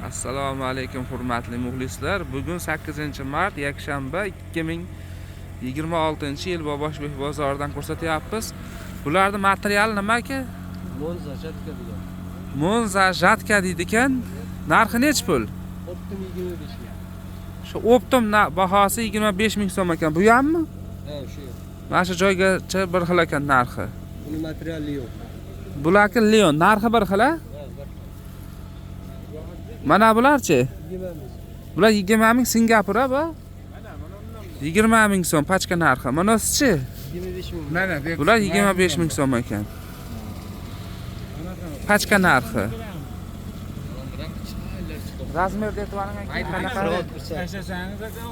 Assalomu alaykum hurmatli muxlislar. Bugun 8-mart yakshanba 2026-yil Boboshbek bozoridan ko'rsatyapmiz. Bularning materiali nima aka? Monza jatka degan. Monza jatka deydi ekan. Narxi nech pul? Optim 25 ming. Shu optim bahosi 25 ming so'm ekan. Bu hammi? Ha, shu. Mana shu joygacha bir xil ekan narxi. Buni materiali yo'q. Bularki Leon narxi bir xil a? Mana bularchi? 20 ming. Bular 20 ming Singapur a bu? 20 ming so'm pachka narxi. Manosichi? 25 ming. Bular 25 ming so'm ekan. Pachka narxi. Razmer deb qanaqa?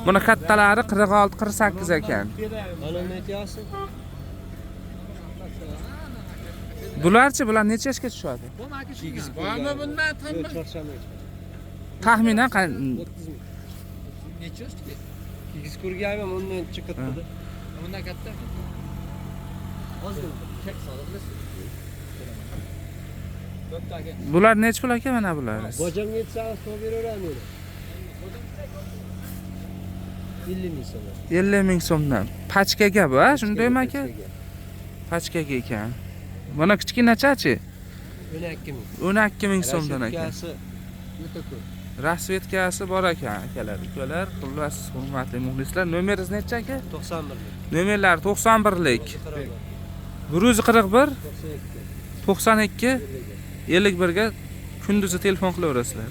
Buni kattalari 46-48 ekan. Mana metiyasi. Bularchi bular necha yoshga tushadi? Bormi bundan tamam? Taxminan 30 ming. Necha yoshga? 8 ko'rganman, undan chiqib turdi. Bundan katta. Ozgina chek solib. Bular nech pul aka mana bular? Bojamga yetsa olib beraveramiz. 50 ming so'm. 50 ming so'mdan. Pachkaga bu, ha? Shundaymi aka? Pachkaga ekan. Mana kichkinachachi? 12 ming. 12 ming so'mdan ekan. Rasvetkasi o'ta ko'p. Rasvetkasi bor ekan akalar, ukalar. Xullas, hurmatli muxlislar, nomeringiz necha aka? 91 ming. Nomerlar 91lik. 141 92 51 ga kunduzi telefon qilaverasizlar.